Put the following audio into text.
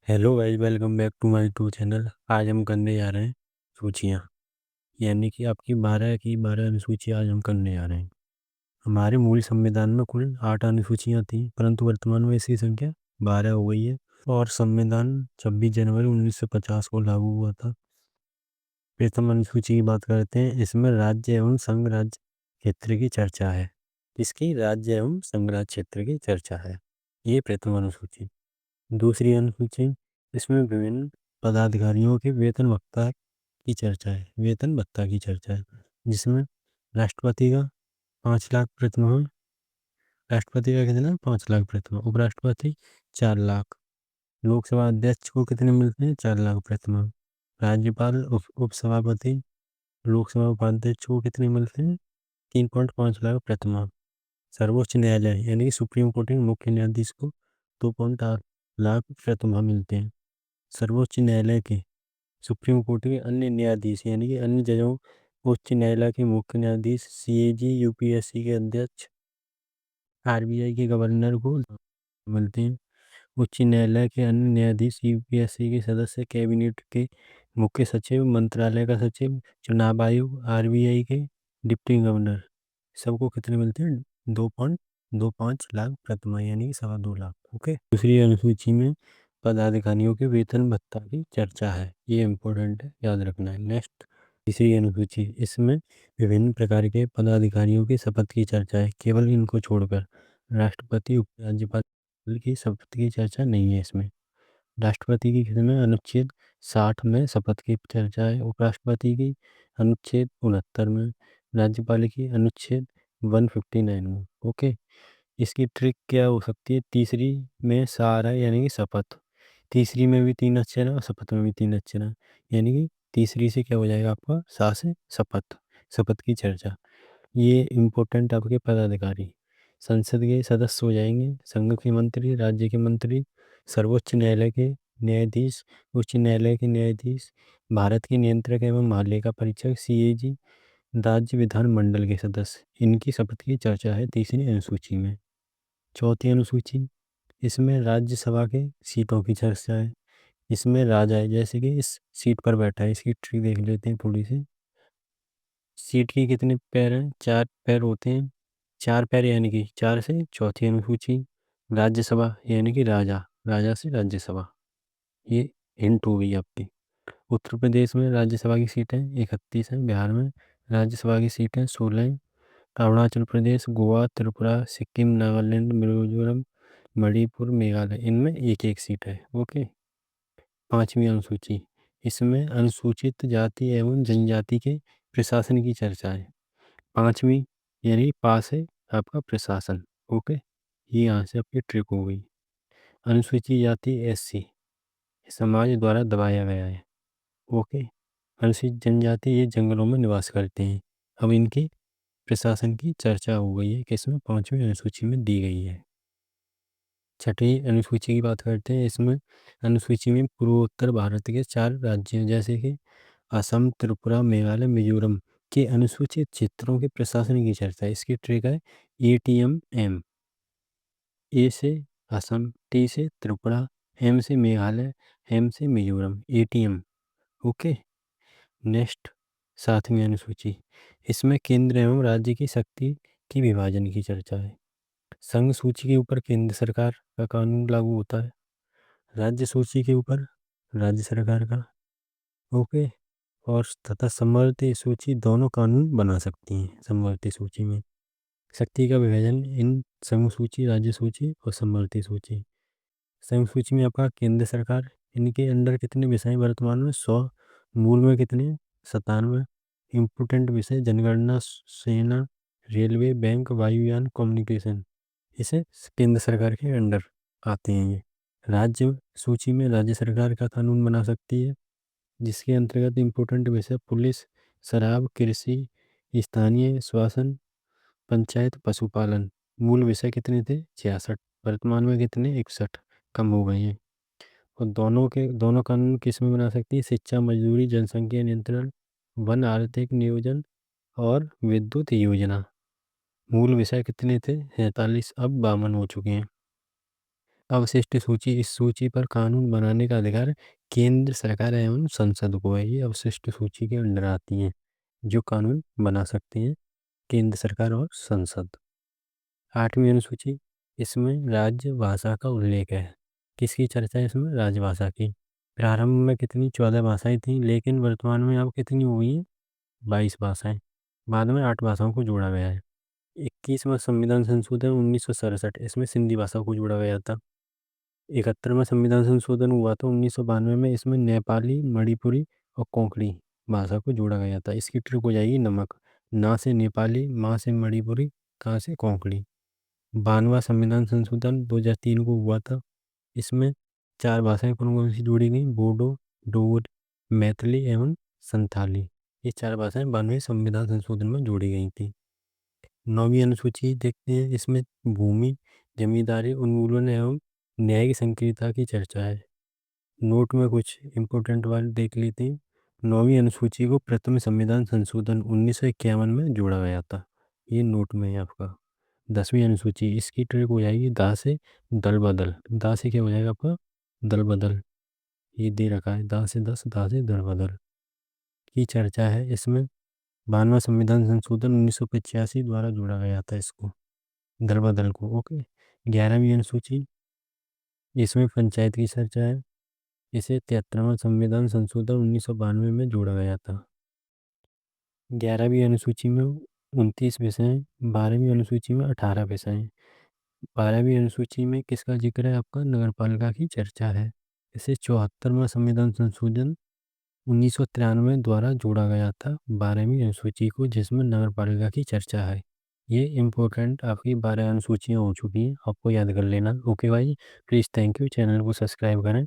Hello guys, welcome back to my to channel. आज हम करने जा रहे हैं सूचियाँ, यानी कि आपकी 12 की 12 अनुसूची आज हम करने जा रहे हैं। हमारे मूल संविधान में कुल 8 अनुसूचियाँ थी, परंतु वर्तमान में इसकी संख्या 12 हो गई है और संविधान 26 जनवरी 1950 को लागू हुआ था। प्रथम अनुसूची की बात करते हैं। इसमें राज्य एवं संघ राज्य क्षेत्र की चर्चा है। इसकी राज्य एवं संघ राज्य क्षेत्र की चर्चा है। ये प्रथम अनुसूची। दूसरी अनुसूची, इसमें विभिन्न पदाधिकारियों के वेतन भत्ता की चर्चा है। वेतन भत्ता की चर्चा है, जिसमें राष्ट्रपति का 5 लाख प्रतिमाह, राष्ट्रपति का कितना 5 लाख प्रतिमाह, उपराष्ट्रपति 4 लाख, लोकसभा अध्यक्ष को कितने मिलते हैं 4 लाख प्रतिमाह, राज्यपाल उपसभापति लोकसभा उपाध्यक्ष को कितने मिलते हैं 3.5 लाख प्रतिमाह, सर्वोच्च न्यायालय यानी कि सुप्रीम कोर्ट के मुख्य न्यायाधीश को 2.8 लाख प्रतिमाह मिलते हैं। सर्वोच्च न्यायालय के सुप्रीम कोर्ट के अन्य न्यायाधीश यानी कि अन्य जजों, उच्च न्यायालय के मुख्य न्यायाधीश, सीएजी, यूपीएससी के अध्यक्ष, आरबीआई के गवर्नर को मिलते हैं। उच्च न्यायालय के अन्य न्यायाधीश, यूपीएससी के सदस्य, कैबिनेट के मुख्य सचिव, मंत्रालय का सचिव, चुनाव आयोग, आरबीआई के डिप्टी गवर्नर, सबको कितने मिलते हैं 2.25 लाख प्रतिमाह यानी कि 2.25 लाख। ओके। दूसरी अनुसूची में पदाधिकारियों के वेतन भत्ता की चर्चा है। ये इम्पोर्टेंट है, याद रखना है। नेक्स्ट, तीसरी अनुसूची, इसमें विभिन्न प्रकार के पदाधिकारियों की शपथ की चर्चा है। केवल इनको छोड़कर राष्ट्रपति, उपराज्यपाल की शपथ की चर्चा नहीं है इसमें। राष्ट्रपति की कितने में अनुच्छेद 60 में शपथ की चर्चा है, उपराष्ट्रपति की अनुच्छेद 69 में, राज्यपाल की अनुच्छेद 159 में। ओके। इसकी ट्रिक क्या हो सकती है? तीसरी में सार है यानी कि शपथ, तीसरी में भी 3 अक्षर है और शपथ में भी 3 अक्षर है, यानी कि तीसरी से क्या हो जाएगा आपका सा से शपथ, शपथ की चर्चा। ये इम्पोर्टेंट आपके पदाधिकारी संसद के सदस्य हो जाएंगे, संघ के मंत्री, राज्य के मंत्री, सर्वोच्च न्यायालय के न्यायाधीश, उच्च न्यायालय के न्यायाधीश, भारत के नियंत्रक एवं महालेखा परीक्षक सीएजी, राज्य विधानमंडल के सदस्य, इनकी शपथ की चर्चा है तीसरी अनुसूची में। चौथी अनुसूची, इसमें राज्यसभा के सीटों की चर्चा है। इसमें राजा है, जैसे कि इस सीट पर बैठा है, इसकी ट्रिक देख लेते हैं थोड़ी सी। सीट के कितने पैर हैं? 4 पैर होते हैं, 4 पैर यानी कि 4 से चौथी अनुसूची। राज्यसभा यानी कि राजा, राजा से राज्यसभा, ये हिंट हो गई आपकी। उत्तर प्रदेश में राज्यसभा की सीटें 31 हैं, बिहार में राज्यसभा की सीटें 16 हैं, अरुणाचल प्रदेश, गोवा, त्रिपुरा, सिक्किम, नागालैंड, मिजोरम, मणिपुर, मेघालय, इनमें एक एक सीट है। ओके। पांचवी अनुसूची, इसमें अनुसूचित जाति एवं जनजाति के प्रशासन की चर्चा है। पांचवी यानी पास है आपका प्रशासन। ओके। ये यहाँ से आपकी ट्रिक हो गई। अनुसूचित जाति एससी समाज द्वारा दबाया गया है। ओके। अनुसूचित जनजाति ये जंगलों में निवास करते हैं। अब इनकी प्रशासन की चर्चा हो गई है, किसमें पांचवी अनुसूची में दी गई है। छठी अनुसूची की बात करते हैं। इसमें अनुसूची में पूर्वोत्तर भारत के 4 राज्य जैसे कि असम, त्रिपुरा, मेघालय, मिजोरम के अनुसूचित क्षेत्रों के प्रशासन की चर्चा है। इसकी ट्रिक है ATM। ए से असम, टी से त्रिपुरा, एम से मेघालय, एम से मिजोरम, ATM। ओके। नेक्स्ट, सातवीं अनुसूची, इसमें केंद्र एवं राज्य की शक्ति की विभाजन की चर्चा है। संघ सूची के ऊपर केंद्र सरकार का कानून लागू होता है, राज्य सूची के ऊपर राज्य सरकार का। ओके। और तथा समवर्ती सूची दोनों कानून बना सकती हैं। समवर्ती सूची में शक्ति का विभाजन इन संघ सूची, राज्य सूची और समवर्ती सूची। संघ सूची में आपका केंद्र सरकार, इनके अंडर कितने विषय वर्तमान में 100, मूल में कितने 97। इम्पोर्टेंट विषय जनगणना, सेना, रेलवे, बैंक, वायुयान, कम्युनिकेशन, इसे केंद्र सरकार के अंडर आते हैं ये। राज्य सूची में राज्य सरकार का कानून बना सकती है, जिसके अंतर्गत इम्पोर्टेंट विषय पुलिस, शराब, कृषि, स्थानीय शासन, पंचायत, पशुपालन। मूल विषय कितने थे 66, वर्तमान में कितने 61, कम हो गए हैं। और दोनों कानून किस में बना सकती है? शिक्षा, मजदूरी, जनसंख्या नियंत्रण, वन आर्थिक नियोजन और विद्युत योजना। मूल विषय कितने थे 47, अब 52 हो चुके हैं। अवशिष्ट सूची, इस सूची पर कानून बनाने का अधिकार केंद्र सरकार एवं संसद को है। ये अवशिष्ट सूची के अंडर आती हैं, जो कानून बना सकते हैं केंद्र सरकार और संसद। 8वीं अनुसूची, इसमें राजभाषा का उल्लेख है। किसकी चर्चा है इसमें? राजभाषा की। प्रारंभ में कितनी? 14 भाषाएं थीं, लेकिन वर्तमान में अब कितनी हो गई हैं? 22 भाषाएं। बाद में 8 भाषाओं को जोड़ा गया है। 21वां संविधान संशोधन 1967, इसमें सिंधी भाषा को जोड़ा गया था। 71वां संविधान संशोधन हुआ था 1992 में, इसमें नेपाली, मणिपुरी और कोंकणी भाषा को जोड़ा गया था। इसकी ट्रिक हो जाएगी नमक। ना से नेपाली, माँ से मणिपुरी, कहाँ से? कोंकणी। 92वां संविधान संशोधन 2003 को हुआ था। इसमें 4 भाषाएं कौन कौन सी जोड़ी गई? बोडो, डोगरी, मैथिली एवं संथाली। ये 4 भाषाएं 92वें संविधान संशोधन में जोड़ी गई थी। 9वीं अनुसूची देखते हैं, इसमें भूमि, जमींदारी उन्मूलन एवं न्यायिक संकीर्णता की चर्चा है। नोट में कुछ इम्पोर्टेंट वाले देख लेते हैं। 9वीं अनुसूची को प्रथम संविधान संशोधन 1951 में जोड़ा गया था। ये नोट में है आपका। 10वीं अनुसूची, इसकी ट्रिक हो जाएगी दा से दल बदल। दा से क्या हो जाएगा आपका? दल बदल। ये दे रखा है दा से दस, दा से दल बदल की चर्चा है इसमें। 92वां संविधान संशोधन 1985 द्वारा जोड़ा गया था इसको, दल बदल को। ओके। 11वीं अनुसूची, इसमें पंचायत की चर्चा है। इसे 73वां संविधान संशोधन 1992 में जोड़ा गया था। 11वीं अनुसूची में 29 विषय हैं। 12वीं अनुसूची में 18 विषय हैं। 12वीं अनुसूची में किसका जिक्र है? आपका नगरपालिका की चर्चा है। इसे 74वां संविधान संशोधन 1993 द्वारा जोड़ा गया था 12वीं अनुसूची को, जिसमें नगरपालिका की चर्चा है। ये इम्पोर्टेंट आपकी 12 अनुसूचियाँ हो चुकी हैं, आपको याद कर लेना। ओके भाई, प्लीज़ थैंक यू। चैनल को सब्सक्राइब करें।